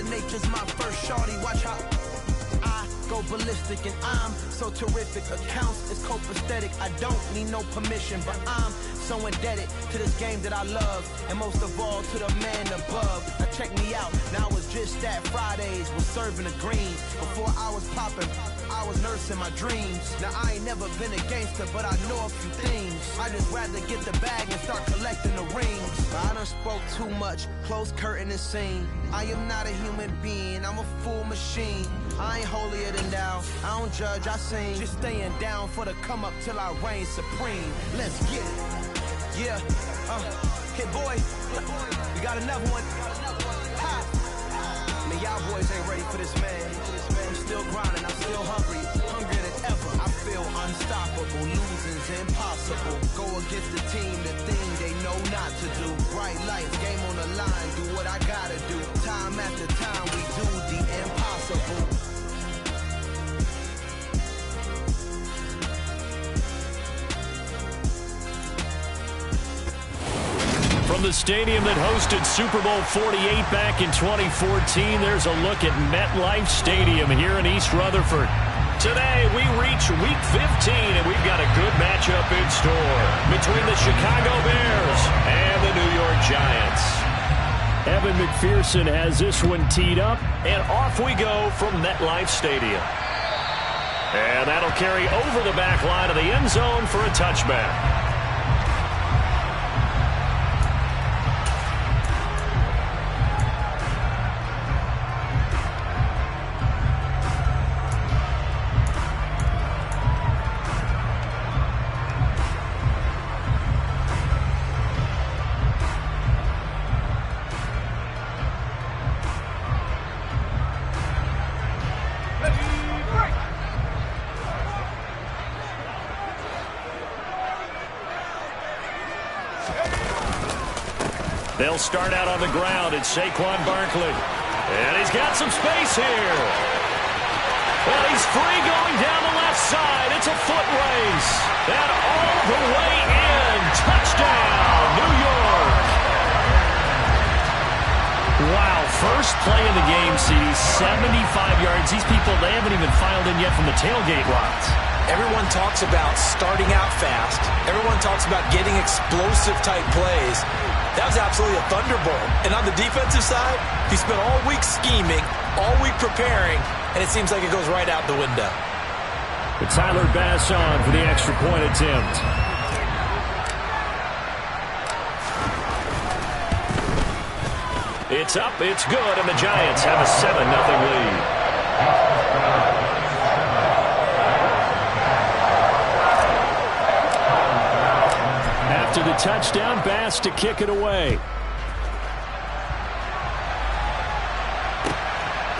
nature's my first shorty. Watch how I go ballistic, and I'm so terrific. Accounts is copacetic. I don't need no permission, but I'm so indebted to this game that I love, and most of all to the man above. Now check me out. Now it's just that Fridays was serving the green. Before I was popping, I was nursing my dreams. Now I ain't never been a gangster, but I know a few things. I just rather get the bag and start collecting the rings. I done spoke too much, close curtain and scene. I am not a human being, I'm a full machine. I ain't holier than thou, I don't judge, I sing. Just staying down for the come up till I reign supreme. Let's get it. Yeah, Hit Boy, we got another one. Ha! Man, y'all boys ain't ready for this, man. I'm still grinding, I'm still hungry, hungrier than ever. I feel unstoppable, losing's impossible. Go against the team, the thing they know not to do. Bright lights, game on the line, do what I gotta do. Time after time, we do the impossible. From the stadium that hosted Super Bowl 48 back in 2014, there's a look at MetLife Stadium here in East Rutherford. Today, we reach Week 15, and we've got a good matchup in store between the Chicago Bears and the New York Giants. Evan McPherson has this one teed up, and off we go from MetLife Stadium. And that'll carry over the back line of the end zone for a touchback. They'll start out on the ground. It's Saquon Barkley. And he's got some space here. Well, he's free going down the left side. It's a foot race. And all the way in. Touchdown, New York. Wow, first play of the game, CD, 75 yards. These people, they haven't even filed in yet from the tailgate lots. Everyone talks about starting out fast. Everyone talks about getting explosive-type plays. That was absolutely a thunderbolt. And on the defensive side, he spent all week scheming, all week preparing, and it seems like it goes right out the window. But Tyler Bass on for the extra point attempt. It's up, it's good, and the Giants have a 7-0 lead. After the touchdown, Bass to kick it away.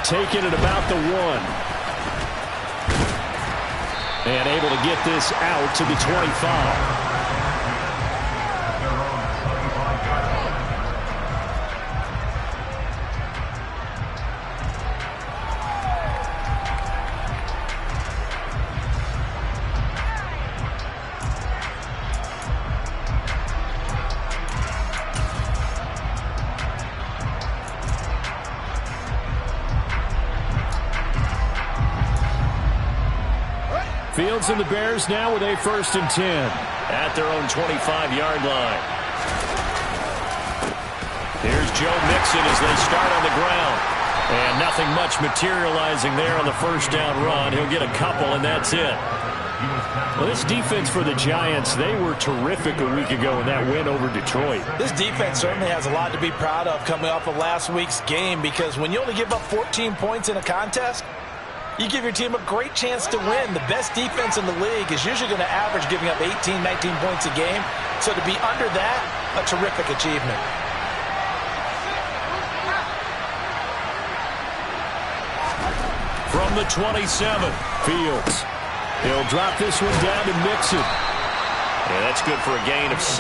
Taking it about the 1. And able to get this out to the 25. Fields and the Bears now with a 1st and 10 at their own 25-yard line. Here's Joe Mixon as they start on the ground. And nothing much materializing there on the first down run. He'll get a couple, and that's it. Well, this defense for the Giants, they were terrific a week ago in that win over Detroit. This defense certainly has a lot to be proud of coming off of last week's game, because when you only give up 14 points in a contest, you give your team a great chance to win. The best defense in the league is usually going to average giving up 18, 19 points a game. So to be under that, a terrific achievement. From the 27, Fields. He'll drop this one down to Mixon. And that's good for a gain of 6,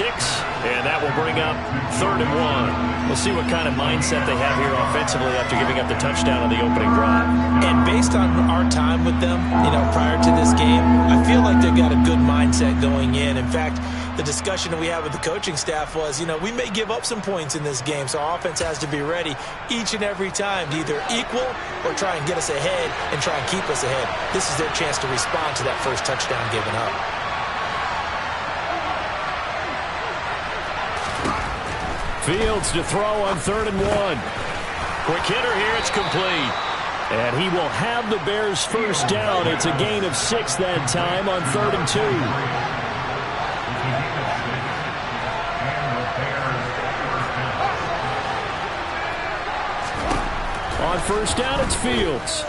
and that will bring up 3rd and 1. We'll see what kind of mindset they have here offensively after giving up the touchdown on the opening drive. And based on our time with them, prior to this game, I feel like they've got a good mindset going in. In fact, the discussion that we had with the coaching staff was, we may give up some points in this game, so our offense has to be ready each and every time to either equal or try and get us ahead and try and keep us ahead. This is their chance to respond to that first touchdown given up. Fields to throw on 3rd and 1. Quick hitter here, it's complete. And he will have the Bears first down. It's a gain of 6 that time on 3rd and 2. On first down, it's Fields.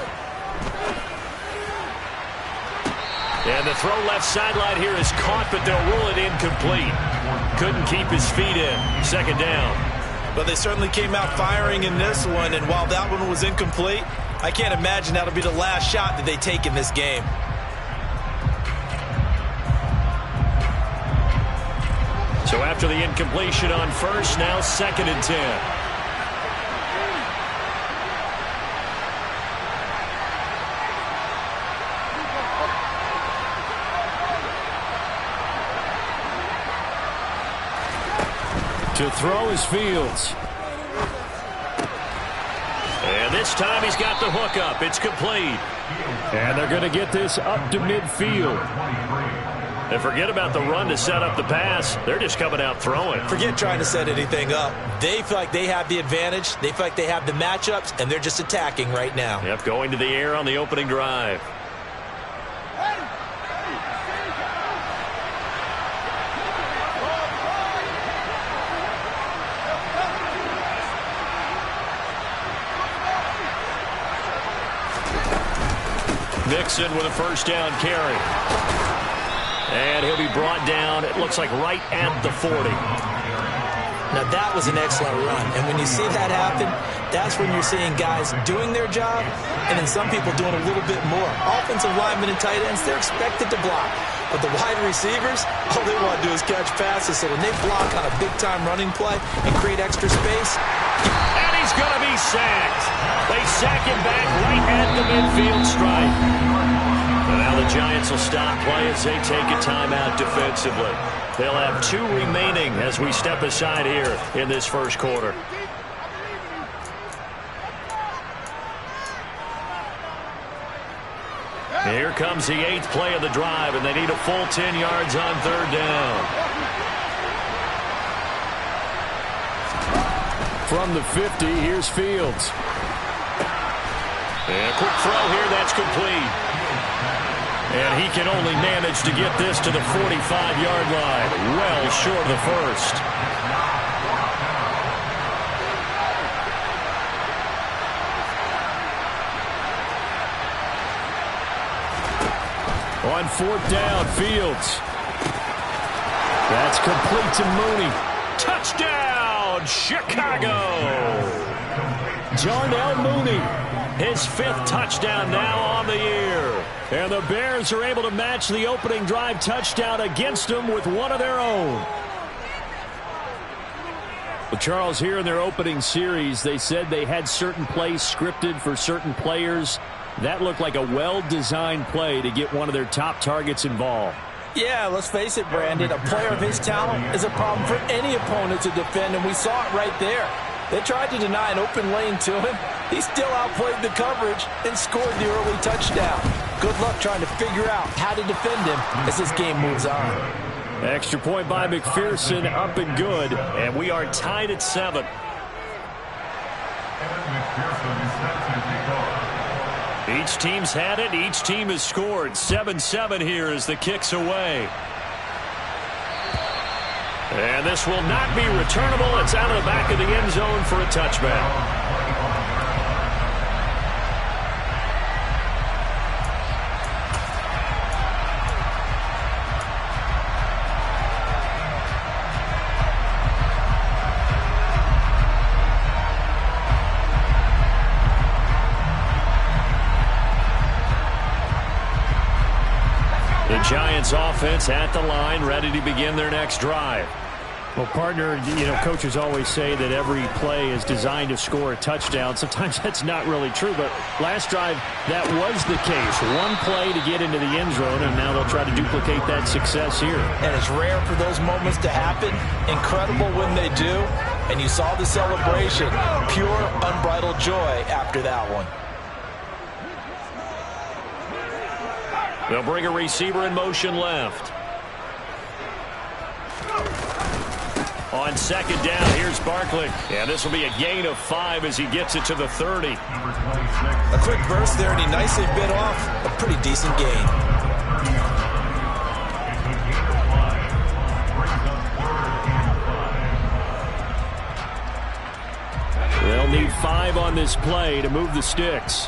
And the throw left sideline here is caught, but they'll rule it incomplete. Couldn't keep his feet in. 2nd down. But they certainly came out firing in this one, and while that one was incomplete, I can't imagine that'll be the last shot that they take in this game. So after the incompletion on first, now 2nd and 10. To throw is Fields. And this time he's got the hook up. It's complete. And they're going to get this up to midfield. And forget about the run to set up the pass. They're just coming out throwing. Forget trying to set anything up. They feel like they have the advantage. They feel like they have the matchups, and they're just attacking right now. Yep, going to the air on the opening drive. Mixon with a first down carry. And he'll be brought down, it looks like right at the 40. Now that was an excellent run. And when you see that happen, that's when you're seeing guys doing their job and then some people doing a little bit more. Offensive linemen and tight ends, they're expected to block. But the wide receivers, all they want to do is catch passes. So when they block on a big-time running play and create extra space, and he's going to be sacked. They sack him back right at the midfield stripe. And now the Giants will stop play as they take a timeout defensively. They'll have 2 remaining as we step aside here in this first quarter. Here comes the 8th play of the drive, and they need a full 10 yards on 3rd down. From the 50, here's Fields. And a quick throw here, that's complete. And he can only manage to get this to the 45-yard line, well short of the first. On 4th down, Fields. That's complete to Mooney. Touchdown, Chicago! Darnell Mooney, his 5th touchdown now on the year. And the Bears are able to match the opening drive touchdown against them with one of their own. Well, Charles, here in their opening series, they said they had certain plays scripted for certain players. That looked like a well-designed play to get one of their top targets involved. Yeah, let's face it, Brandon. A player of his talent is a problem for any opponent to defend, and we saw it right there. They tried to deny an open lane to him. He still outplayed the coverage and scored the early touchdown. Good luck trying to figure out how to defend him as this game moves on. Extra point by McPherson, up and good, and we are tied at 7. Each team's had it. Each team has scored. 7-7 here as the kick's away. And this will not be returnable. It's out of the back of the end zone for a touchback. The Giants offense at the line, ready to begin their next drive. Well, partner, coaches always say that every play is designed to score a touchdown. Sometimes that's not really true, but last drive, that was the case. One play to get into the end zone, and now they'll try to duplicate that success here. And it's rare for those moments to happen. Incredible when they do. And you saw the celebration. Pure, unbridled joy after that one. They'll bring a receiver in motion left. On second down, here's Barkley. And this will be a gain of 5 as he gets it to the 30. A quick burst there, and he nicely bit off a pretty decent gain. They'll need 5 on this play to move the sticks.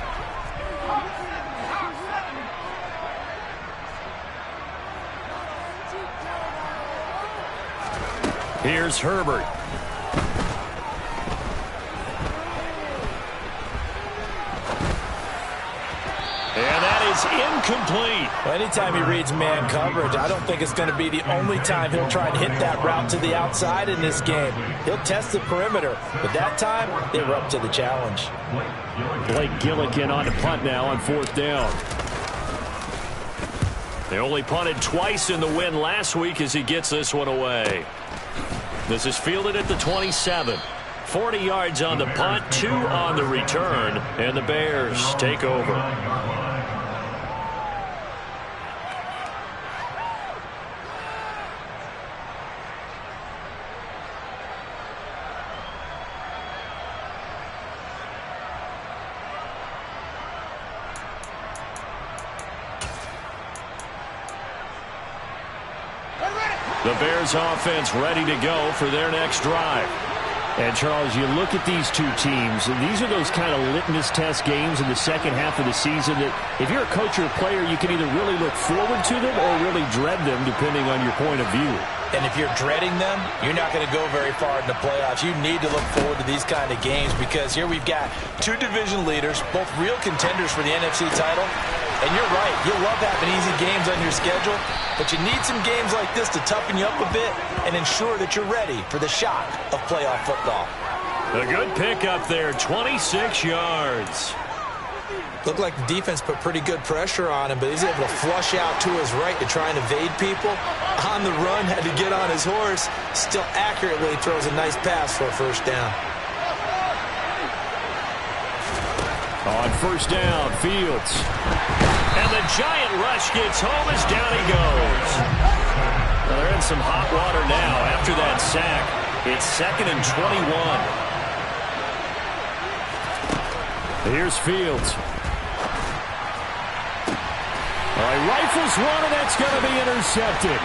Here's Herbert. And that is incomplete. Well, anytime he reads man coverage, I don't think it's going to be the only time he'll try and hit that route to the outside in this game. He'll test the perimeter, but that time they were up to the challenge. Blake Gillikin on to punt now on 4th down. They only punted twice in the win last week as he gets this one away. This is fielded at the 27. 40 yards on the punt, 2 on the return, and the Bears take over. The Bears offense ready to go for their next drive. And, Charles, you look at these two teams, and these are those kind of litmus test games in the second half of the season that if you're a coach or a player, you can either really look forward to them or really dread them, depending on your point of view. And if you're dreading them, you're not going to go very far in the playoffs. You need to look forward to these kind of games because here we've got 2 division leaders, both real contenders for the NFC title. And you're right, you'll love having easy games on your schedule, but you need some games like this to toughen you up a bit and ensure that you're ready for the shock of playoff football. A good pickup there, 26 yards. Looked like the defense put pretty good pressure on him, but he's able to flush out to his right to try and evade people. On the run, had to get on his horse. Still accurately throws a nice pass for a first down. On first down, Fields. And the giant rush gets home as down he goes. Well, they're in some hot water now after that sack. It's 2nd and 21. Here's Fields. He rifles one, and that's going to be intercepted.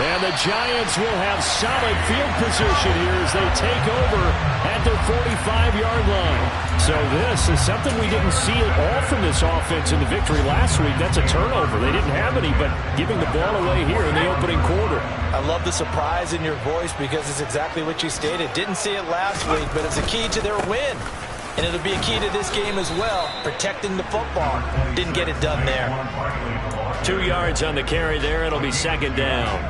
And the Giants will have solid field position here as they take over at their 45-yard line. So this is something we didn't see at all from this offense in the victory last week. That's a turnover. They didn't have any, but giving the ball away here in the opening quarter. I love the surprise in your voice because it's exactly what you stated. Didn't see it last week, but it's a key to their win. And it'll be a key to this game as well, protecting the football. Didn't get it done there. 2 yards on the carry there. It'll be 2nd down.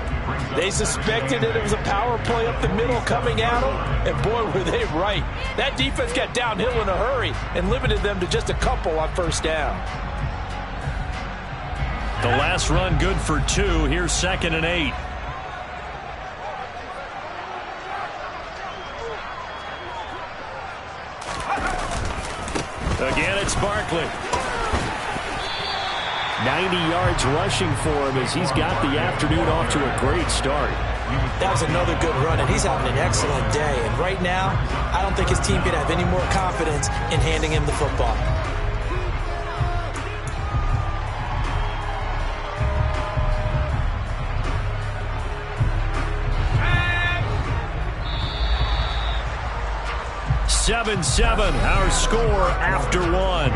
They suspected that it was a power play up the middle coming at them, and boy, were they right. That defense got downhill in a hurry and limited them to just a couple on first down. The last run good for 2. Here's 2nd and 8. Again, it's Barkley. 90 yards rushing for him as he's got the afternoon off to a great start. That was another good run, and he's having an excellent day. And right now, I don't think his team could have any more confidence in handing him the football. Seven, our score after 1.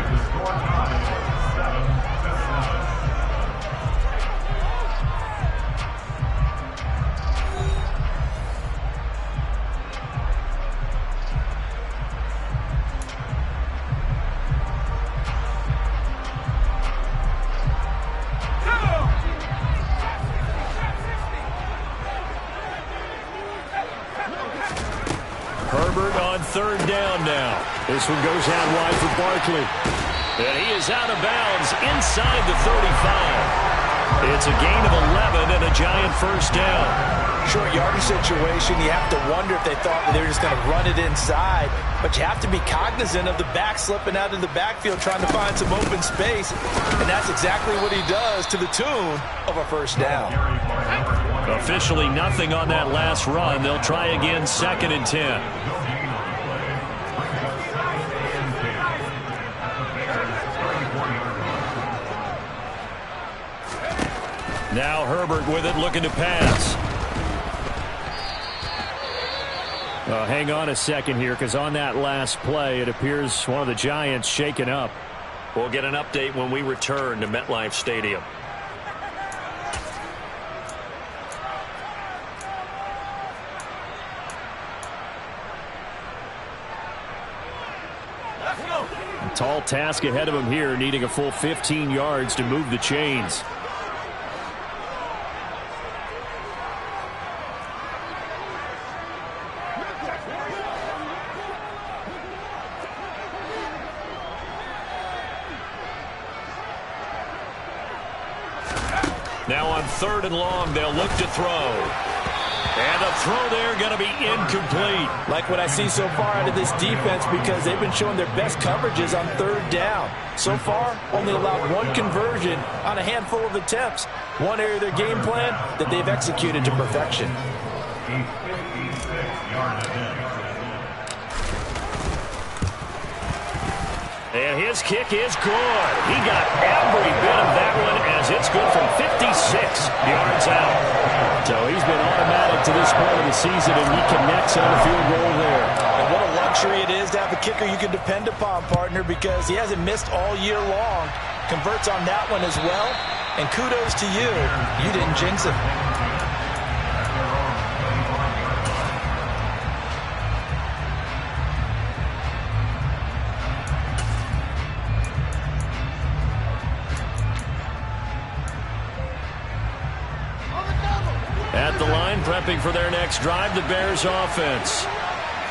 run now. This one goes out wide for Barkley. And he is out of bounds inside the 35. It's a gain of 11 and a Giant first down. Short yardage situation, you have to wonder if they thought they were just going to run it inside. But you have to be cognizant of the back slipping out of the backfield trying to find some open space. And that's exactly what he does to the tune of a first down. Officially nothing on that last run. They'll try again 2nd and 10. Now Herbert with it, looking to pass. Hang on a second here, because on that last play, it appears one of the Giants shaken up. We'll get an update when we return to MetLife Stadium. A tall task ahead of him here, needing a full 15 yards to move the chains. Now on 3rd and long, they'll look to throw. And the throw there going to be incomplete. Like what I see so far out of this defense, because they've been showing their best coverages on 3rd down. So far, only allowed 1 conversion on a handful of attempts. One area of their game plan that they've executed to perfection. And his kick is good. He got every bit of that one as it's good from 56 yards out. So he's been automatic to this point of the season, and he connects on the field goal there. And what a luxury it is to have a kicker you can depend upon, partner, because he hasn't missed all year long. Converts on that one as well. And kudos to you. You didn't jinx it. At the line, prepping for their next drive, the Bears offense.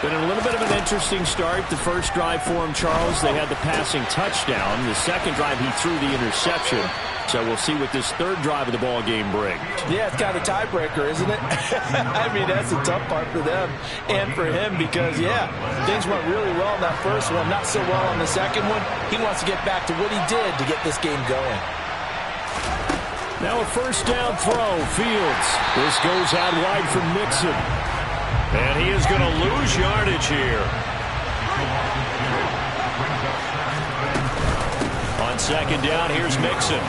Been a little bit of an interesting start. The first drive for him, Charles, they had the passing touchdown. The second drive, he threw the interception. So we'll see what this third drive of the ball game brings. Yeah, it's kind of a tiebreaker, isn't it? I mean, that's the tough part for them and for him because, yeah, things went really well in that first one, not so well on the second one. He wants to get back to what he did to get this game going. Now a first down throw, Fields. This goes out wide for Mixon. And he is going to lose yardage here. On 2nd down, here's Mixon.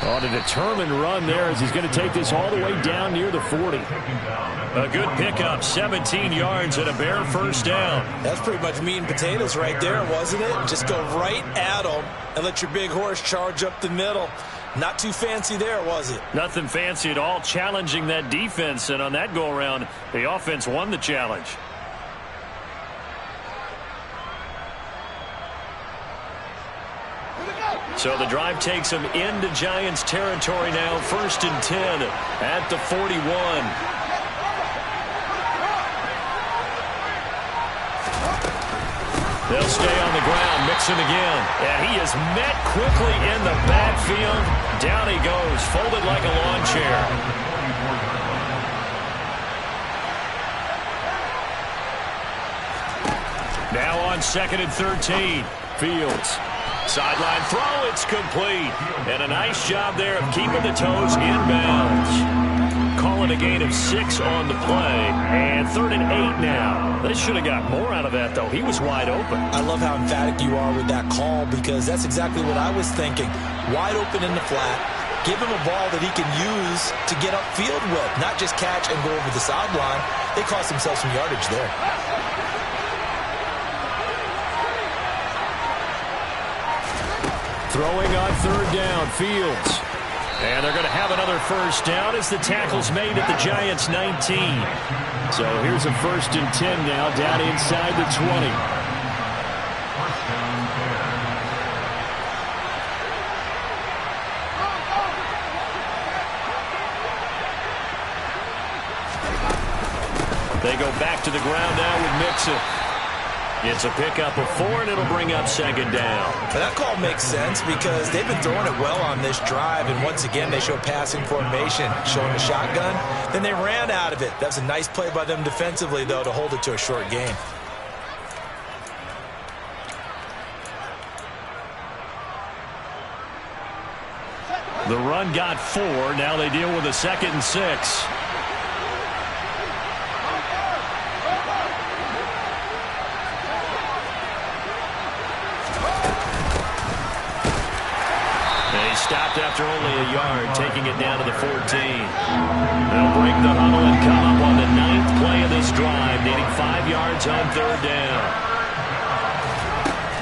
On a determined run there as he's going to take this all the way down near the 40. A good pickup, 17 yards and a Bear first down. That's pretty much meat and potatoes right there, wasn't it? Just go right at them and let your big horse charge up the middle. Not too fancy there, was it? Nothing fancy at all, challenging that defense, and on that go-around, the offense won the challenge. So the drive takes them into Giants territory now, 1st and 10 at the 41. They'll stay on the ground. Mixon again. And he is met quickly in the backfield. Down he goes, folded like a lawn chair. Now on 2nd and 13. Fields. Sideline throw, it's complete. And a nice job there of keeping the toes in bounds. Calling a gain of 6 on the play. And 3rd and 8 now. They should have got more out of that, though. He was wide open. I love how emphatic you are with that call because that's exactly what I was thinking. Wide open in the flat. Give him a ball that he can use to get upfield with, not just catch and go over the sideline. They cost themselves some yardage there. Throwing on 3rd down, Fields. And they're going to have another first down as the tackle's made at the Giants' 19. So here's a 1st and 10 now down inside the 20. They go back to the ground now with Mixon. It's a pickup of 4, and it'll bring up second down. But that call makes sense because they've been throwing it well on this drive, and once again they show passing formation, showing the shotgun. Then they ran out of it. That's a nice play by them defensively, though, to hold it to a short game. The run got 4. Now they deal with a 2nd and 6. Stopped after only a yard, taking it down to the 14. They'll break the huddle and come up on the 9th play of this drive, needing 5 yards on 3rd down.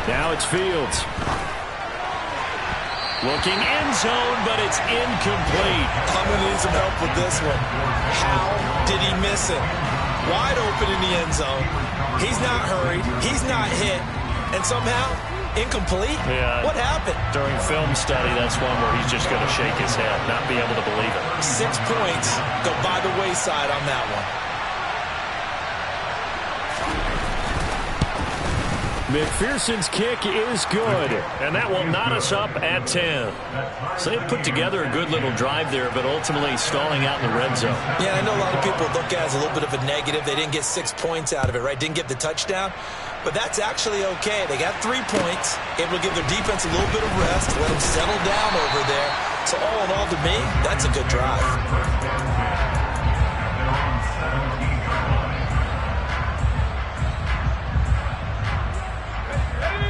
Now it's Fields. Looking end zone, but it's incomplete. I'm going to need some help with this one. How did he miss it? Wide open in the end zone. He's not hurried. He's not hit. And somehow, incomplete? Yeah. What happened? During film study, that's one where he's just going to shake his head, not be able to believe it. 6 points go by the wayside on that one. McPherson's kick is good, and that will knot us up at 10. So they put together a good little drive there, but ultimately stalling out in the red zone. Yeah, I know a lot of people look at it as a little bit of a negative. They didn't get 6 points out of it, right? Didn't get the touchdown. But that's actually okay. They got 3 points, able to give their defense a little bit of rest, let them settle down over there. So all in all, to me, that's a good drive.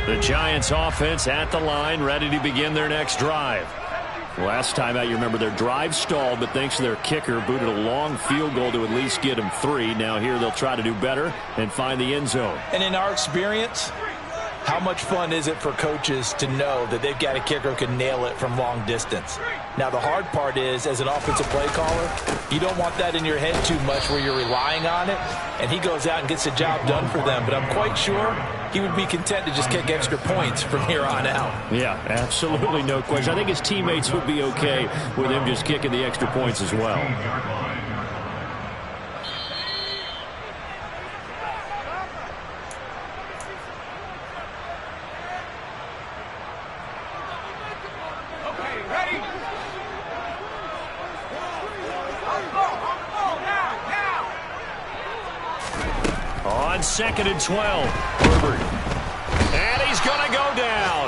The Giants offense at the line, ready to begin their next drive. Last time out, you remember their drive stalled, but thanks to their kicker, booted a long field goal to at least get them 3. Now here they'll try to do better and find the end zone. And in our experience, how much fun is it for coaches to know that they've got a kicker who can nail it from long distance? Now, the hard part is, as an offensive play caller, you don't want that in your head too much where you're relying on it, and he goes out and gets the job done for them. But I'm quite sure he would be content to just kick extra points from here on out. Yeah, absolutely no question. I think his teammates would be okay with him just kicking the extra points as well. On 2nd and 12, Herbert. And he's going to go down.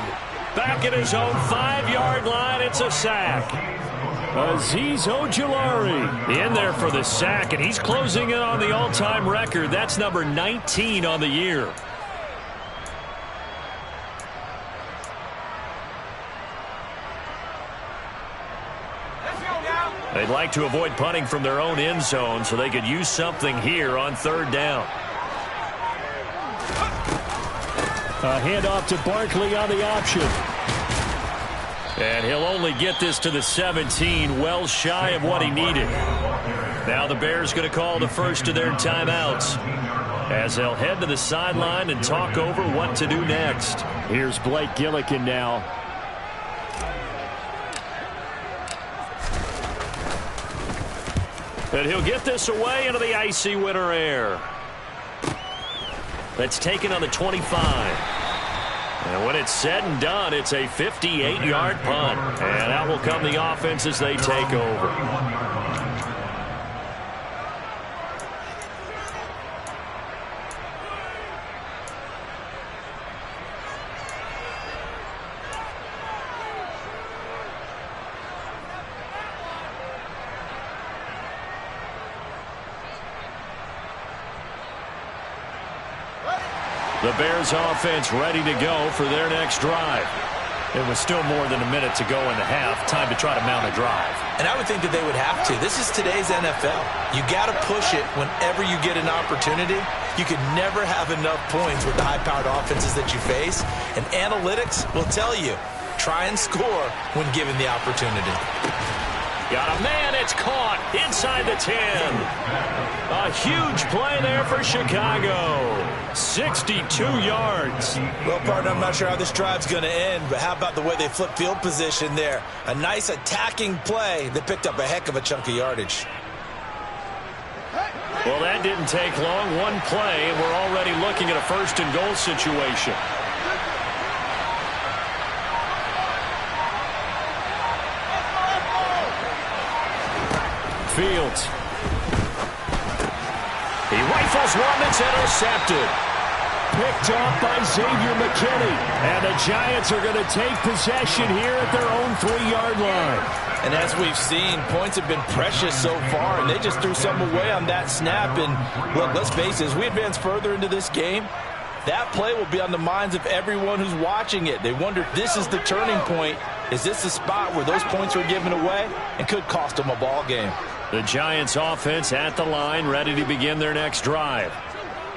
Back at his own 5-yard line, it's a sack. Azeez Ojulari in there for the sack, and he's closing in on the all-time record. That's number 19 on the year. They'd like to avoid punting from their own end zone so they could use something here on 3rd down. A handoff to Barkley on the option. And he'll only get this to the 17, well shy of what he needed. Now the Bears going to call the first of their timeouts as they'll head to the sideline and talk over what to do next. Here's Blake Gillikin now. And he'll get this away into the icy winter air. That's taken on the 25. And when it's said and done, it's a 58-yard punt. And out will come the offense as they take over. The Bears offense ready to go for their next drive. It was still more than a minute to go in the half. Time to try to mount a drive. And I would think that they would have to. This is today's NFL. You got to push it whenever you get an opportunity. You can never have enough points with the high-powered offenses that you face. And analytics will tell you, try and score when given the opportunity. Got a man, it's caught inside the 10. A huge play there for Chicago. 62 yards. Well, partner, I'm not sure how this drive's going to end, but how about the way they flip field position there? A nice attacking play that picked up a heck of a chunk of yardage. Well, that didn't take long. One play, and we're already looking at a first-and-goal situation. Fields. He rifles one that's intercepted. Picked off by Xavier McKinney. And the Giants are going to take possession here at their own 3-yard line. And as we've seen, points have been precious so far, and they just threw some away on that snap. And look, let's face it, as we advance further into this game, that play will be on the minds of everyone who's watching it. They wonder if this is the turning point. Is this the spot where those points were given away and could cost them a ball game? The Giants offense at the line, ready to begin their next drive.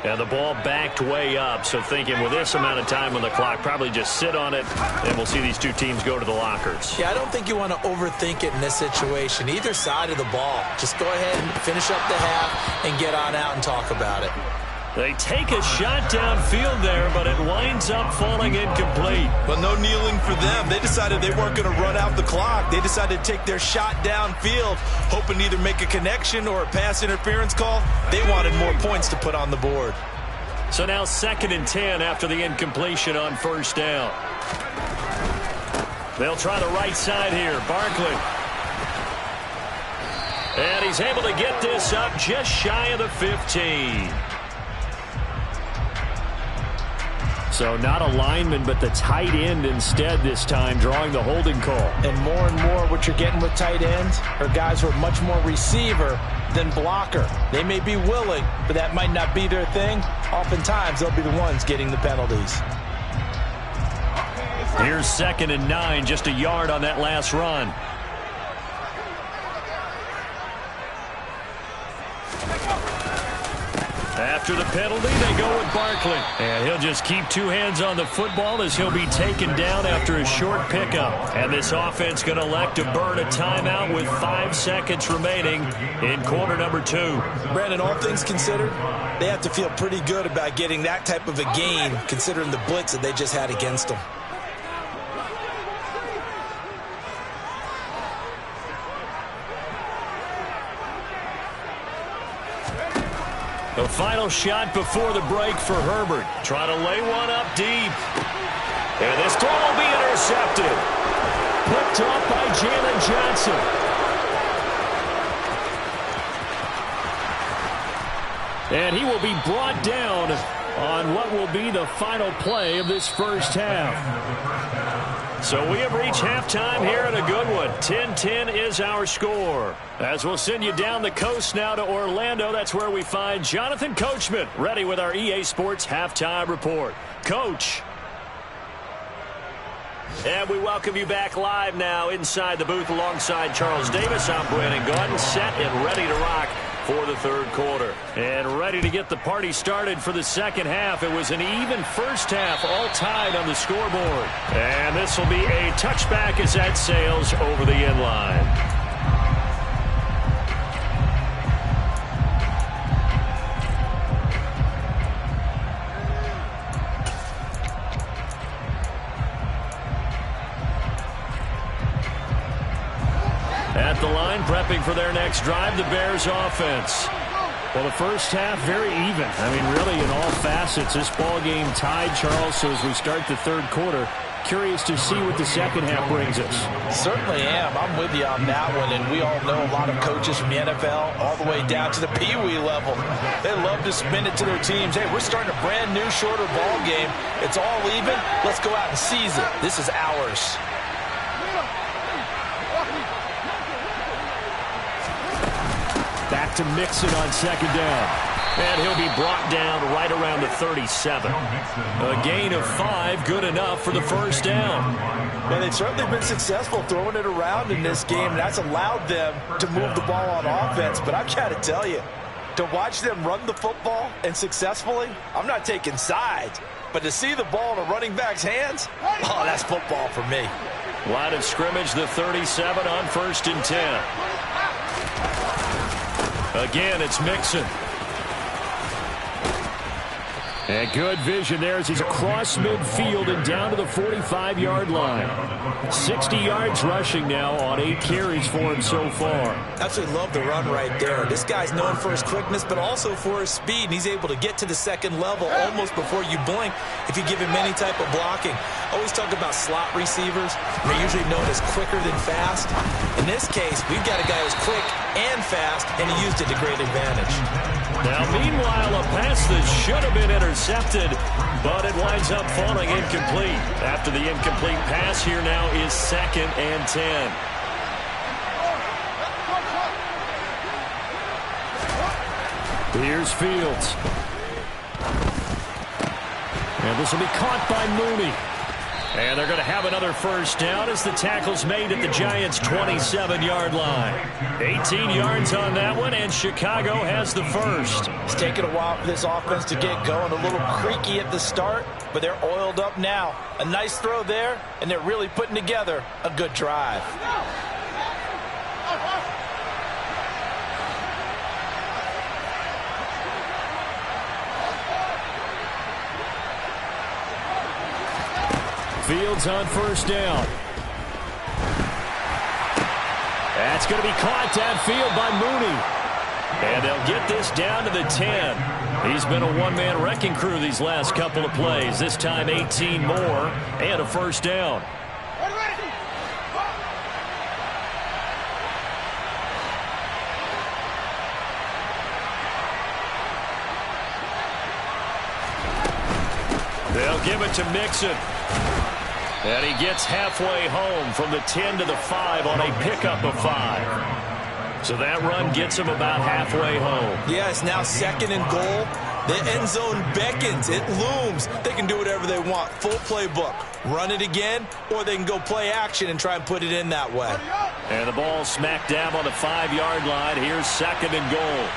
And the ball backed way up, so thinking with this amount of time on the clock, probably just sit on it, and we'll see these two teams go to the lockers. Yeah, I don't think you want to overthink it in this situation. Either side of the ball. Just go ahead and finish up the half and get on out and talk about it. They take a shot downfield there, but it winds up falling incomplete. But no kneeling for them. They decided they weren't going to run out the clock. They decided to take their shot downfield, hoping to either make a connection or a pass interference call. They wanted more points to put on the board. So now 2nd and 10 after the incompletion on first down. They'll try the right side here. Barkley. And he's able to get this up just shy of the 15. So not a lineman, but the tight end instead this time, drawing the holding call. And more what you're getting with tight ends are guys who are much more receiver than blocker. They may be willing, but that might not be their thing. Oftentimes, they'll be the ones getting the penalties. Here's 2nd and 9, just a yard on that last run. After the penalty, they go with Barkley. And he'll just keep 2 hands on the football as he'll be taken down after a short pickup. And this offense going to elect to burn a timeout with 5 seconds remaining in quarter number 2. Brandon, all things considered, they have to feel pretty good about getting that type of a gain, considering the blitz that they just had against them. The final shot before the break for Herbert. Try to lay one up deep. And this throw will be intercepted. Picked off by Jalen Johnson. And he will be brought down on what will be the final play of this first half. So we have reached halftime here in a good one. 10-10 is our score. As we'll send you down the coast now to Orlando, that's where we find Jonathan Coachman ready with our EA Sports Halftime Report. Coach. And we welcome you back live now inside the booth alongside Charles Davis. I'm Brandon Gaudin, set and ready to rock for the third quarter. And ready to get the party started for the second half. It was an even first half, all tied on the scoreboard. And this will be a touchback as that sails over the end line. At the line, prepping for their next drive, the Bears offense. Well, the first half, very even. I mean, really, in all facets, this ball game tied, Charles. So as we start the third quarter, curious to see what the second half brings us. Certainly am. I'm with you on that one. And we all know a lot of coaches from the NFL all the way down to the Pee-wee level. They love to spin it to their teams. Hey, we're starting a brand new, shorter ball game. It's all even. Let's go out and seize it. This is ours. Back to Mixon on second down. And he'll be brought down right around the 37. A gain of 5, good enough for the first down. And they've certainly been successful throwing it around in this game. That's allowed them to move the ball on offense. But I've got to tell you, to watch them run the football and successfully, I'm not taking sides. But to see the ball in a running back's hands, oh, that's football for me. Line of scrimmage, the 37 on 1st and 10. Again, it's Mixon. And good vision there as he's across midfield and down to the 45-yard line. 60 yards rushing now on 8 carries for him so far. Absolutely love the run right there. This guy's known for his quickness, but also for his speed. And he's able to get to the second level almost before you blink if you give him any type of blocking. I always talk about slot receivers. They're usually known as quicker than fast. In this case, we've got a guy who's quick and fast, and he used it to great advantage. Now, meanwhile, a pass that should have been intercepted, but it winds up falling incomplete. After the incomplete pass, here now is 2nd and 10. Here's Fields. And this will be caught by Mooney. And they're going to have another first down as the tackle's made at the Giants' 27-yard line. 18 yards on that one, and Chicago has the first. It's taken a while for this offense to get going. A little creaky at the start, but they're oiled up now. A nice throw there, and they're really putting together a good drive. Fields on first down. That's going to be caught downfield by Mooney. And they'll get this down to the 10. He's been a one-man wrecking crew these last couple of plays. This time 18 more and a first down. They'll give it to Mixon. And he gets halfway home from the 10 to the 5 on a pickup of 5. So that run gets him about halfway home. Yeah, it's now 2nd and goal. The end zone beckons. It looms. They can do whatever they want. Full playbook. Run it again, or they can go play action and try and put it in that way. And the ball smack dab on the 5-yard line. Here's 2nd and goal.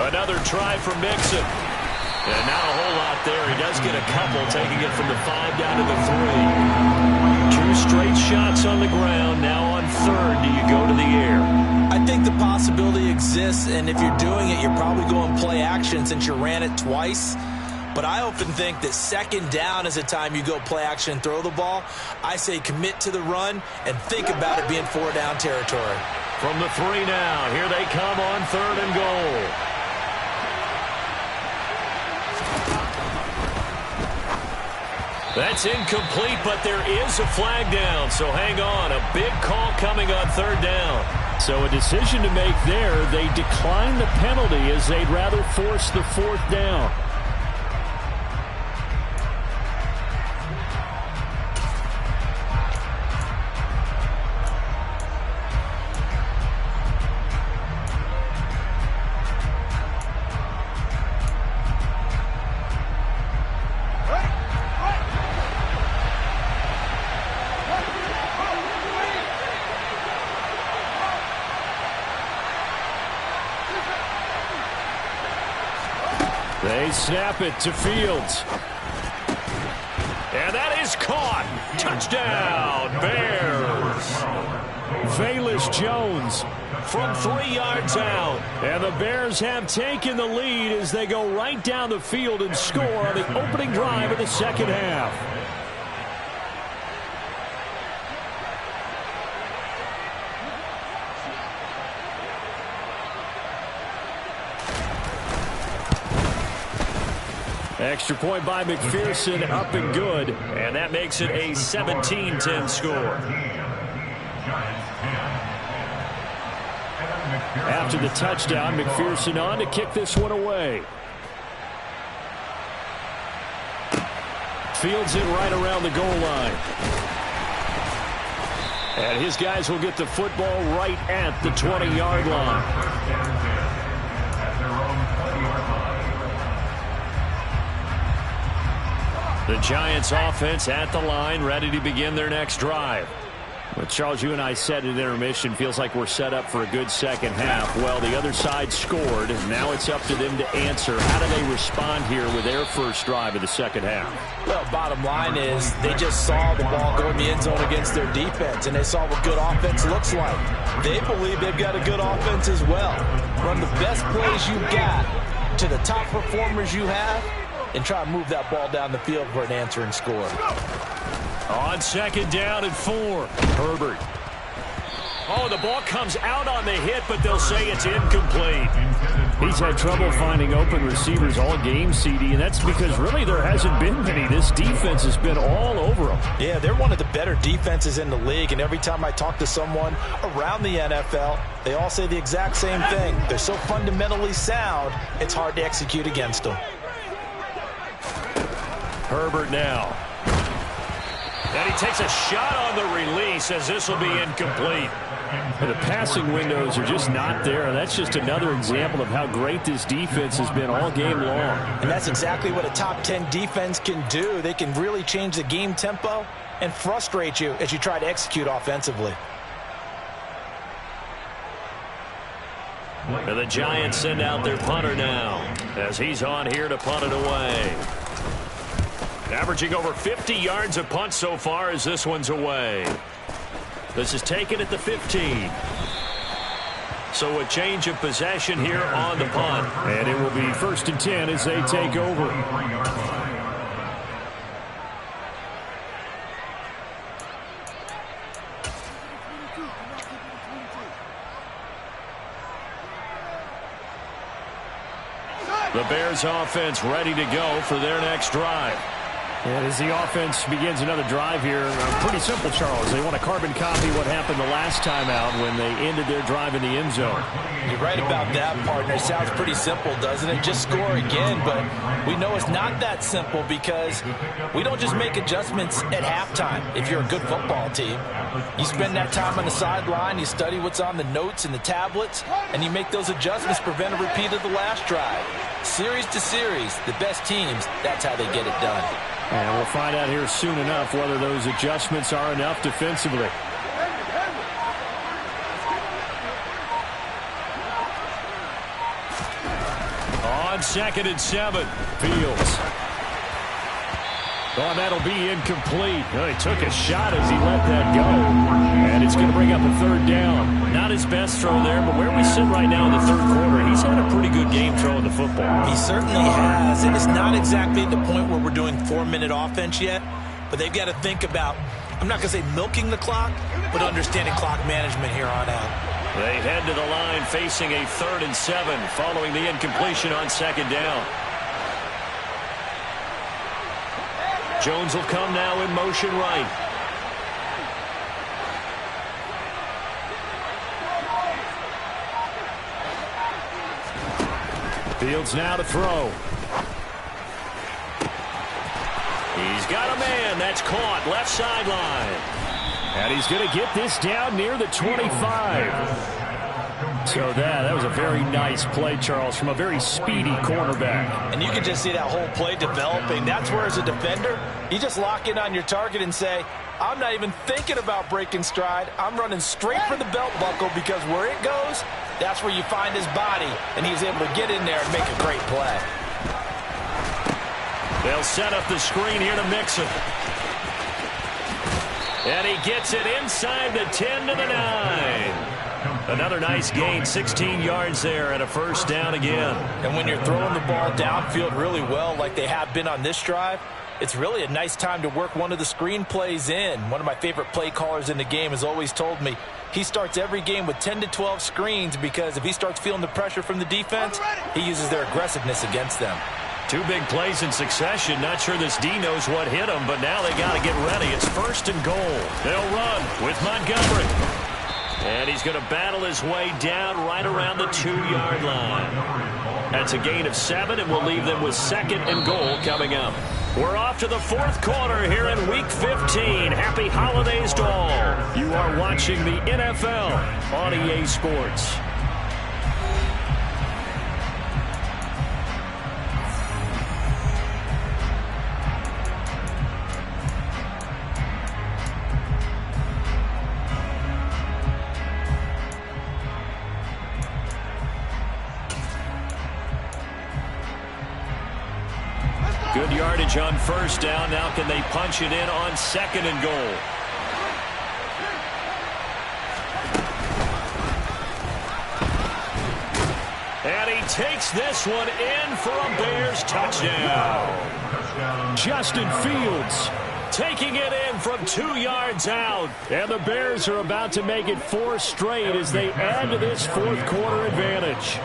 Another try for Mixon. And not a whole lot there. He does get a couple, taking it from the 5 down to the 3. 2 straight shots on the ground. Now on 3rd, do you go to the air? I think the possibility exists, and if you're doing it, you're probably going play action since you ran it twice. But I often think that 2nd down is the time you go play action and throw the ball. I say commit to the run and think about it being 4-down territory. From the 3 now. Here they come on 3rd and goal. That's incomplete, but there is a flag down, so hang on. A big call coming on 3rd down. So a decision to make there. They decline the penalty as they'd rather force the 4th down. They snap it to Fields. And that is caught. Touchdown, Bears. Velus Jones from 3 yards out. And the Bears have taken the lead as they go right down the field and score on the opening drive of the 2nd half. Extra point by McPherson, up and good. And that makes it a 17-10 score. After the touchdown, McPherson on to kick this one away. Fields it right around the goal line. And his guys will get the football right at the 20-yard line. The Giants offense at the line, ready to begin their next drive. Well, Charles, you and I said at intermission, feels like we're set up for a good second half. Well, the other side scored. Now it's up to them to answer. How do they respond here with their first drive of the second half? Well, bottom line is they just saw the ball go in the end zone against their defense, and they saw what good offense looks like. They believe they've got a good offense as well. Run the best plays you got to the top performers you have, and try to move that ball down the field for an answering score. On second down and 4, Herbert. Oh, the ball comes out on the hit, but they'll say it's incomplete. He's had trouble finding open receivers all game, CD, and that's because really there hasn't been many. This defense has been all over them. Yeah, they're one of the better defenses in the league, and every time I talk to someone around the NFL, they all say the exact same thing. They're so fundamentally sound, it's hard to execute against them. Herbert now. And he takes a shot on the release as this will be incomplete. And the passing windows are just not there. And that's just another example of how great this defense has been all game long. And that's exactly what a top 10 defense can do. They can really change the game tempo and frustrate you as you try to execute offensively. And the Giants send out their punter now as he's on here to punt it away. Averaging over 50 yards a punt so far as this one's away. This is taken at the 15. So a change of possession here on the punt. And it will be 1st and 10 as they take over. The Bears offense ready to go for their next drive. And as the offense begins another drive here, pretty simple, Charles. They want to carbon copy what happened the last time out when they ended their drive in the end zone. You're right about that, partner. It sounds pretty simple, doesn't it? Just score again, but we know it's not that simple because we don't just make adjustments at halftime. If you're a good football team, you spend that time on the sideline, you study what's on the notes and the tablets, and you make those adjustments to prevent a repeat of the last drive. Series to series, the best teams, that's how they get it done. And we'll find out here soon enough whether those adjustments are enough defensively. On 2nd and 7, Fields. Oh, that'll be incomplete. Oh, he took a shot as he let that go. And it's going to bring up a 3rd down. Not his best throw there, but where we sit right now in the 3rd quarter, he's had a pretty good game throwing the football. He certainly has, and it's not exactly at the point where we're doing 4-minute offense yet, but they've got to think about, I'm not going to say milking the clock, but understanding clock management here on out. They head to the line facing a 3rd and 7 following the incompletion on 2nd down. Jones will come now in motion right. Fields now to throw. He's got a man. That's caught. Left sideline. And he's going to get this down near the 25. So that was a very nice play, Charles, from a very speedy cornerback. And you can just see that whole play developing. That's where, as a defender, you just lock in on your target and say, I'm not even thinking about breaking stride. I'm running straight for the belt buckle because where it goes, that's where you find his body. And he's able to get in there and make a great play. They'll set up the screen here to Mixon. And he gets it inside the 10 to the 9. Another nice gain, 16 yards there and a 1st down again. And when you're throwing the ball downfield really well like they have been on this drive, it's really a nice time to work one of the screen plays in. One of my favorite play callers in the game has always told me he starts every game with 10 to 12 screens because if he starts feeling the pressure from the defense, he uses their aggressiveness against them. 2 big plays in succession. Not sure this D knows what hit him, but now they got to get ready. It's 1st and goal. They'll run with Montgomery. And he's going to battle his way down right around the 2-yard line. That's a gain of 7, and we'll leave them with 2nd and goal coming up. We're off to the 4th quarter here in Week 15. Happy holidays to all. You are watching the NFL on EA Sports. yardage on first down. Now can they punch it in on 2nd and goal? And he takes this one in for a Bears touchdown. Justin Fields taking it in from 2 yards out. And the Bears are about to make it 4 straight as they add to this 4th quarter advantage.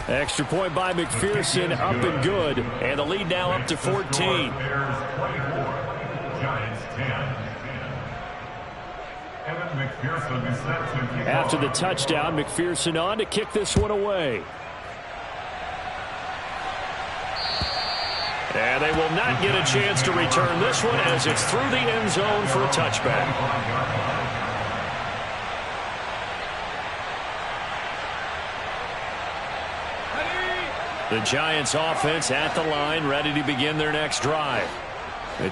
Extra point by McPherson, up and good. And the lead now up to 14. After the touchdown, McPherson on to kick this one away. And they will not get a chance to return this one as it's through the end zone for a touchback. The Giants offense at the line, ready to begin their next drive.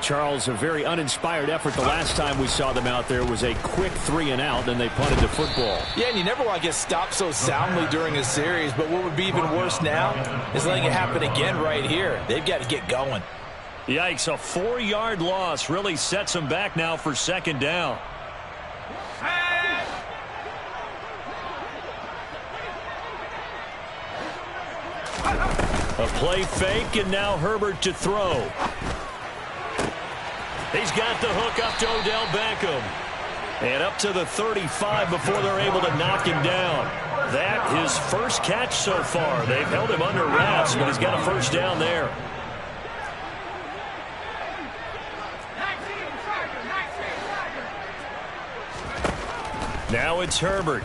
Charles, a very uninspired effort. The last time we saw them out there was a quick 3 and out, then they punted the football. Yeah, and you never want to get stopped so soundly during a series, but what would be even worse now is letting it happen again right here. They've got to get going. Yikes, a 4-yard loss really sets them back now for 2nd down. A play fake, and now Herbert to throw. He's got the hook up to Odell Beckham. And up to the 35 before they're able to knock him down. That his first catch so far. They've held him under wraps, but he's got a first down there. Now it's Herbert.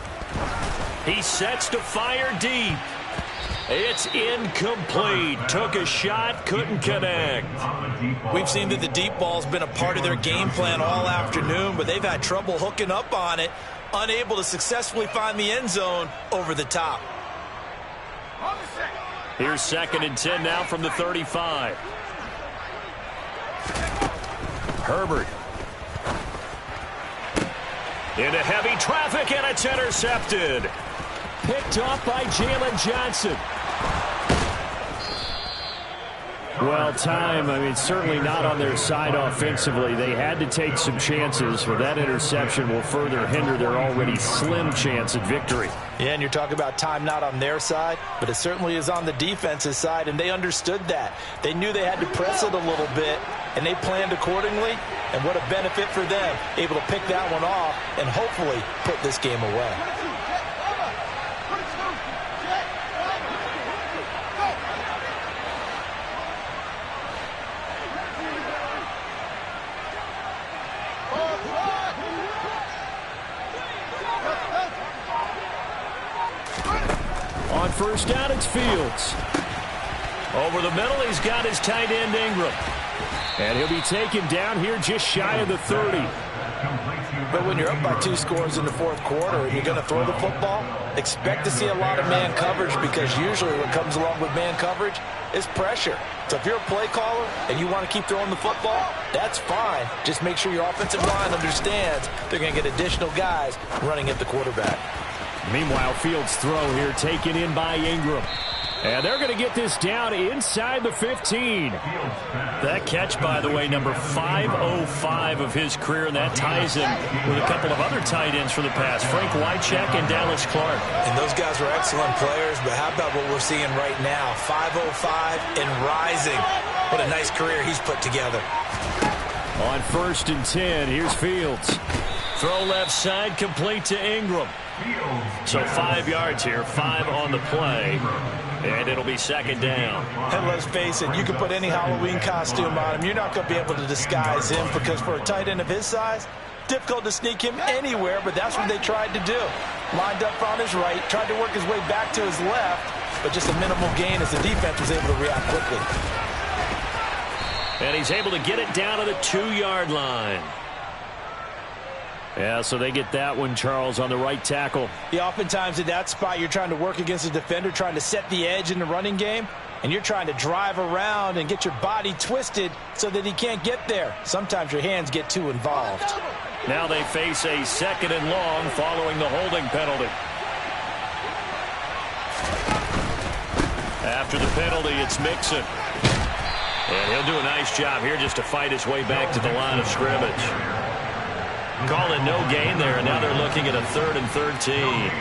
He sets to fire deep. It's incomplete. Took a shot, couldn't connect. We've seen that the deep ball's been a part of their game plan all afternoon, but they've had trouble hooking up on it, unable to successfully find the end zone over the top. Here's 2nd and 10 now from the 35. Herbert. Into heavy traffic, and it's intercepted. Picked off by Jalen Johnson. Well, time, certainly not on their side offensively. They had to take some chances, but that interception will further hinder their already slim chance at victory. Yeah, and you're talking about time not on their side, but it certainly is on the defense's side, and they understood that. They knew they had to press it a little bit, and they planned accordingly, and what a benefit for them, able to pick that one off and hopefully put this game away. On first down, it's Fields. Over the middle, he's got his tight end Ingram. And he'll be taken down here just shy of the 30. But when you're up by 2 scores in the 4th quarter and you're going to throw the football, expect to see a lot of man coverage, because usually what comes along with man coverage is pressure. So if you're a play caller and you want to keep throwing the football, that's fine. Just make sure your offensive line understands they're going to get additional guys running at the quarterback. Meanwhile, Fields' throw here taken in by Ingram. And they're going to get this down inside the 15. That catch, by the way, number 505 of his career, and that ties him with a couple of other tight ends for the past, Frank Wycheck and Dallas Clark. And those guys are excellent players, but how about what we're seeing right now? 505 and rising. What a nice career he's put together. On first and 10, here's Fields. Throw left side, complete to Ingram. So 5 yards here, 5 on the play, and it'll be 2nd down. And let's face it, you can put any Halloween costume on him. You're not going to be able to disguise him, because for a tight end of his size, difficult to sneak him anywhere, but that's what they tried to do. Lined up on his right, tried to work his way back to his left, but just a minimal gain as the defense was able to react quickly. And he's able to get it down to the 2-yard line. Yeah, so they get that one, Charles, on the right tackle. Yeah, oftentimes in that spot, you're trying to work against a defender, trying to set the edge in the running game, and you're trying to drive around and get your body twisted so that he can't get there. Sometimes your hands get too involved. Now they face a 2nd and long following the holding penalty. After the penalty, it's Mixon. And he'll do a nice job here just to fight his way back to the line of scrimmage. Call it no gain there, and now they're looking at a 3rd and 13.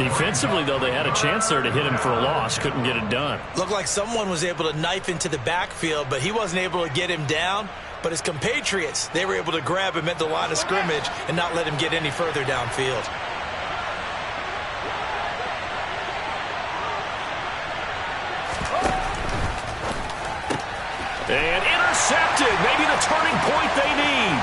Defensively, though, they had a chance there to hit him for a loss. Couldn't get it done. Looked like someone was able to knife into the backfield, but he wasn't able to get him down. But his compatriots, they were able to grab him at the line of scrimmage and not let him get any further downfield. And intercepted. Maybe the turning point they need.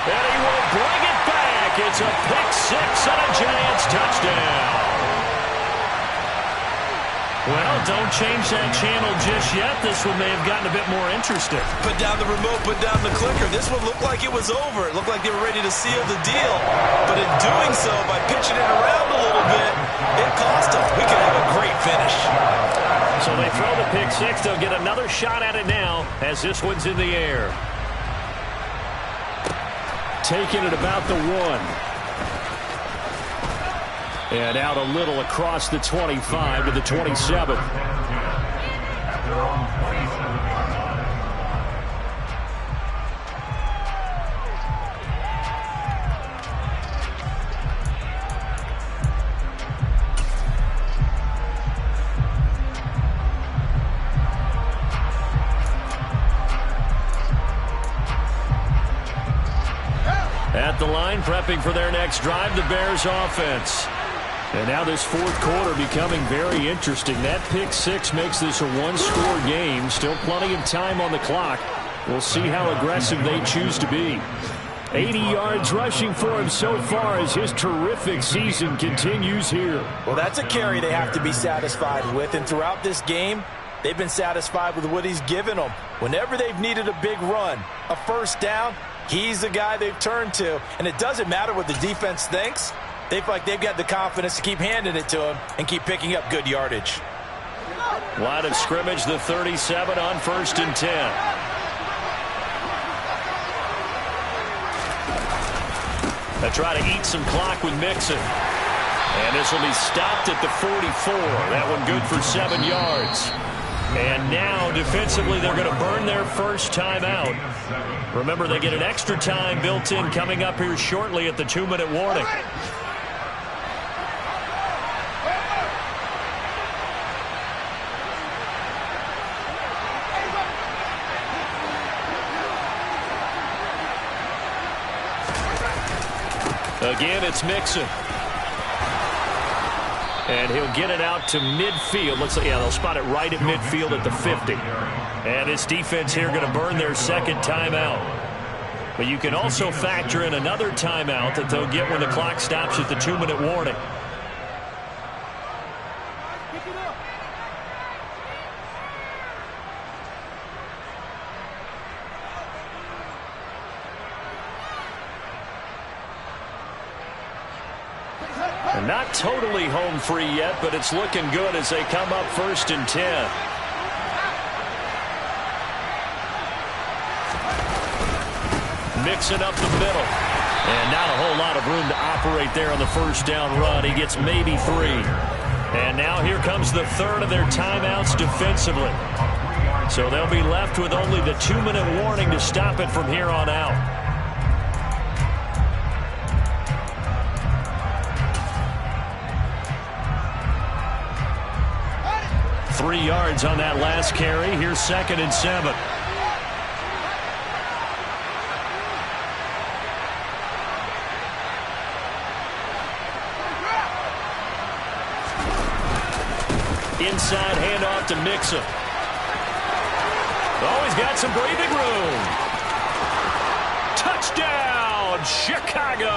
And he will bring it back. It's a pick-6 and a Giants touchdown. Well, don't change that channel just yet. This one may have gotten a bit more interesting. Put down the remote, put down the clicker. This one looked like it was over. It looked like they were ready to seal the deal. But in doing so, by pitching it around a little bit, it cost them. We could have a great finish. So they throw the pick-6. They'll get another shot at it now as this one's in the air. Taking it about the 1. And out a little across the 25 to the 27. At the line, prepping for their next drive, the Bears offense. And now this 4th quarter becoming very interesting. That pick-6 makes this a 1-score game. Still plenty of time on the clock. We'll see how aggressive they choose to be. 80 yards rushing for him so far as his terrific season continues here. Well, that's a carry they have to be satisfied with. And throughout this game, they've been satisfied with what he's given them. Whenever they've needed a big run, a first down, he's the guy they've turned to. And it doesn't matter what the defense thinks. They feel like they've got the confidence to keep handing it to him and keep picking up good yardage. Line of scrimmage, the 37 on 1st and 10. They try to eat some clock with Mixon. And this will be stopped at the 44. That one good for 7 yards. And now, defensively, they're going to burn their first timeout. Remember, they get an extra time built in coming up here shortly at the 2-minute warning. Again, it's Mixon. And he'll get it out to midfield. Looks like, yeah, they'll spot it right at midfield at the 50. And this defense here going to burn their 2nd timeout. But you can also factor in another timeout that they'll get when the clock stops at the 2-minute warning. And not totally home free yet, but it's looking good as they come up 1st and 10. Mixing up the middle. And not a whole lot of room to operate there on the first down run. He gets maybe 3. And now here comes the 3rd of their timeouts defensively. So they'll be left with only the 2-minute warning to stop it from here on out. 3 yards on that last carry. Here's 2nd and 7. Inside handoff to Mixon. Oh, he's got some breathing room. Touchdown, Chicago.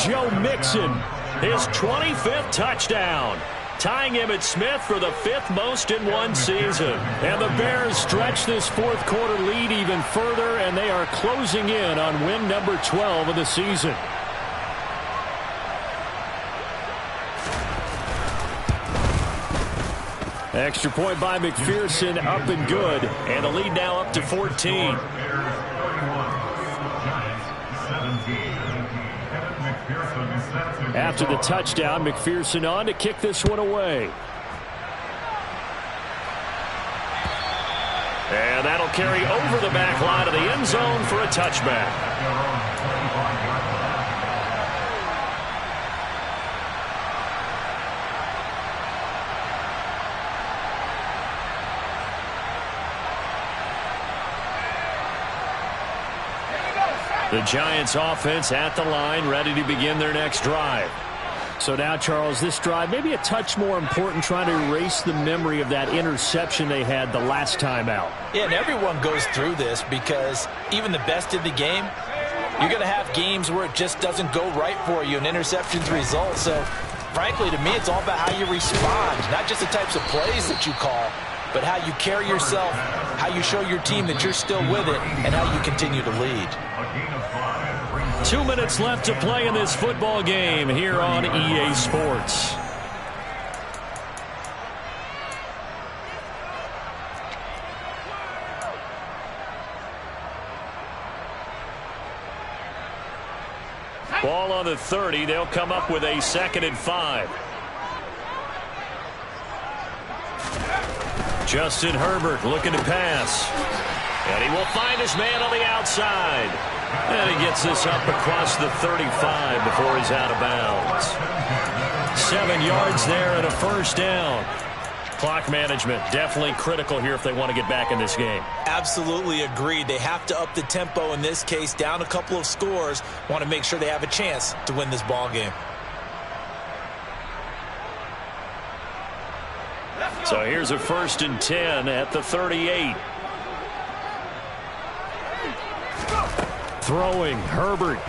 Joe Mixon, his 25th touchdown, tying Emmitt Smith for the 5th most in one season. And the Bears stretch this 4th quarter lead even further, and they are closing in on win number 12 of the season. Extra point by McPherson, up and good. And the lead now up to 14. After the touchdown, McPherson on to kick this one away. And that'll carry over the back line of the end zone for a touchback. The Giants offense at the line, ready to begin their next drive. So now, Charles, this drive maybe a touch more important, trying to erase the memory of that interception they had the last time out. Yeah, and everyone goes through this because even the best in the game, you're going to have games where it just doesn't go right for you and interceptions result. So, frankly, to me, it's all about how you respond, not just the types of plays that you call, but how you carry yourself, how you show your team that you're still with it, and how you continue to lead. 2 minutes left to play in this football game here on EA Sports. Ball on the 30. They'll come up with a 2nd and 5. Justin Herbert looking to pass. And he will find his man on the outside. And he gets this up across the 35 before he's out of bounds. 7 yards there and a first down. Clock management definitely critical here if they want to get back in this game. Absolutely agreed. They have to up the tempo in this case, down a couple of scores. Want to make sure they have a chance to win this ball game. So here's a 1st and 10 at the 38. Throwing, Herbert.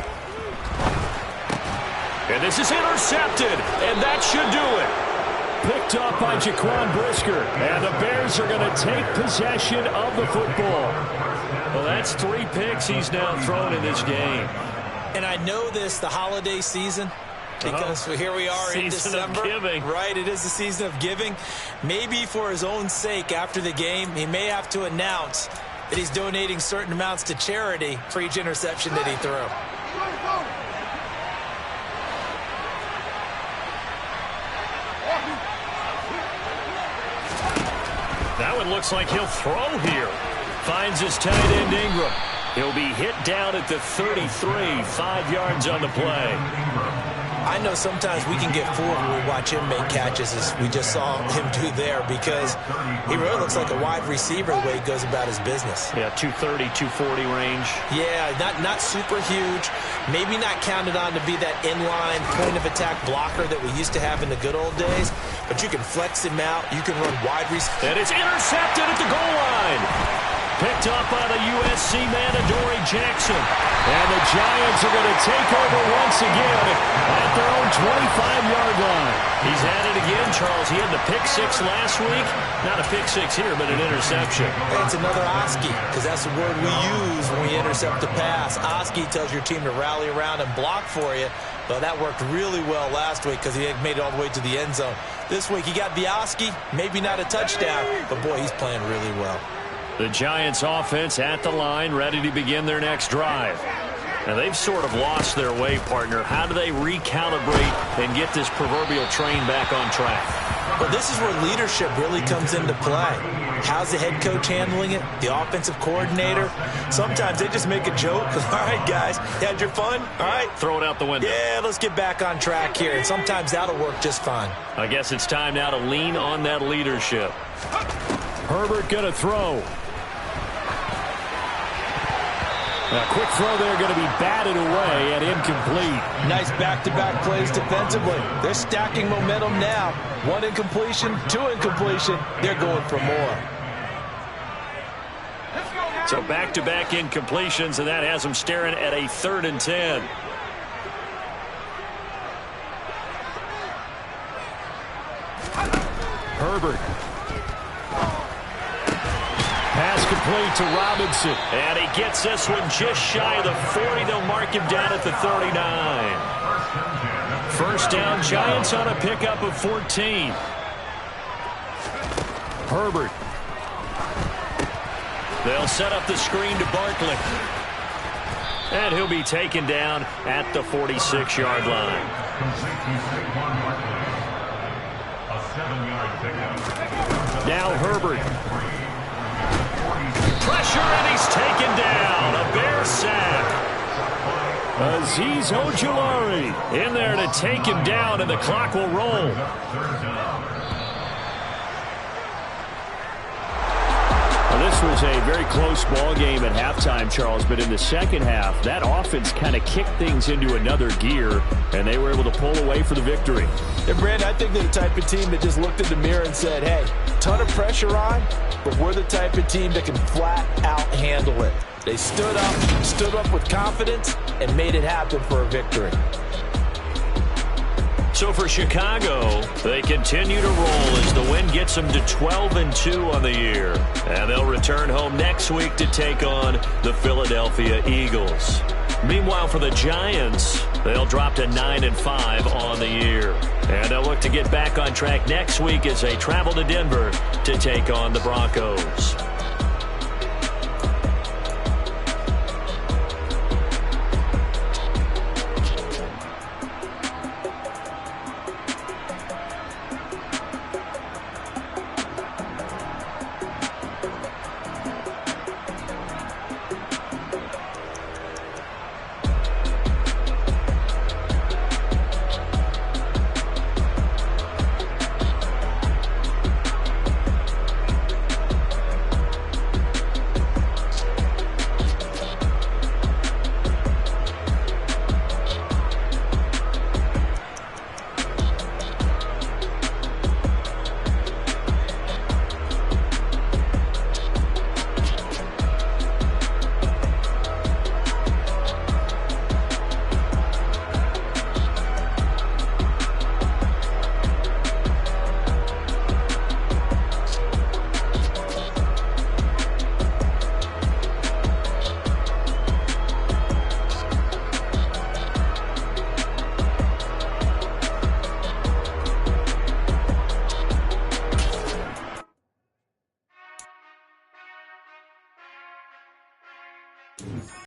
And this is intercepted, and that should do it. Picked up by Jaquan Brisker, and the Bears are going to take possession of the football. Well, that's 3 picks he's now thrown in this game. And I know this, the holiday season, because here we are in December. Season of giving. Right, it is the season of giving. Maybe for his own sake after the game, he may have to announce that he's donating certain amounts to charity for each interception that he threw. That one looks like he'll throw here. Finds his tight end Ingram. He'll be hit down at the 33, 5 yards on the play. I know sometimes we can get fooled when we watch him make catches, as we just saw him do there, because he really looks like a wide receiver the way he goes about his business. Yeah, 230, 240 range. Yeah, not super huge. Maybe not counted on to be that inline point-of-attack blocker that we used to have in the good old days, but you can flex him out. You can run wide receiver. And it's intercepted at the goal line. Picked up by the USC man, Adoree Jackson. And the Giants are going to take over once again at their own 25-yard line. He's had it again, Charles. He had the pick 6 last week. Not a pick 6 here, but an interception. It's another Oski, because that's the word we use when we intercept a pass. Oski tells your team to rally around and block for you. Well, that worked really well last week because he made it all the way to the end zone. This week he got the Oski, maybe not a touchdown, but boy, he's playing really well. The Giants offense at the line, ready to begin their next drive. Now, they've sort of lost their way, partner. How do they recalibrate and get this proverbial train back on track? Well, this is where leadership really comes into play. How's the head coach handling it? The offensive coordinator? Sometimes they just make a joke. All right, guys, you had your fun? All right. Throw it out the window. Yeah, let's get back on track here. And sometimes that'll work just fine. I guess it's time now to lean on that leadership. Herbert going to throw. A quick throw there going to be batted away and incomplete. Nice back-to-back plays defensively. They're stacking momentum now. 1 incompletion, 2 incompletion. They're going for more. So back-to-back incompletions, and that has them staring at a 3rd and 10. Herbert. Pass complete to Robinson. And he gets this one just shy of the 40. They'll mark him down at the 39. First down, Giants on a pickup of 14. Herbert. They'll set up the screen to Barkley. And he'll be taken down at the 46-yard line. Now Herbert. Pressure, and he's taken down. A Bear sack. Azeez Ojulari in there to take him down, and the clock will roll. This was a very close ball game at halftime, Charles, but in the second half, that offense kind of kicked things into another gear, and they were able to pull away for the victory. And Brandon, I think they're the type of team that just looked in the mirror and said, hey, ton of pressure on, but we're the type of team that can flat out handle it. They stood up with confidence, and made it happen for a victory. So for Chicago, they continue to roll as the win gets them to 12-2 on the year. And they'll return home next week to take on the Philadelphia Eagles. Meanwhile, for the Giants, they'll drop to 9-5 on the year. And they'll look to get back on track next week as they travel to Denver to take on the Broncos.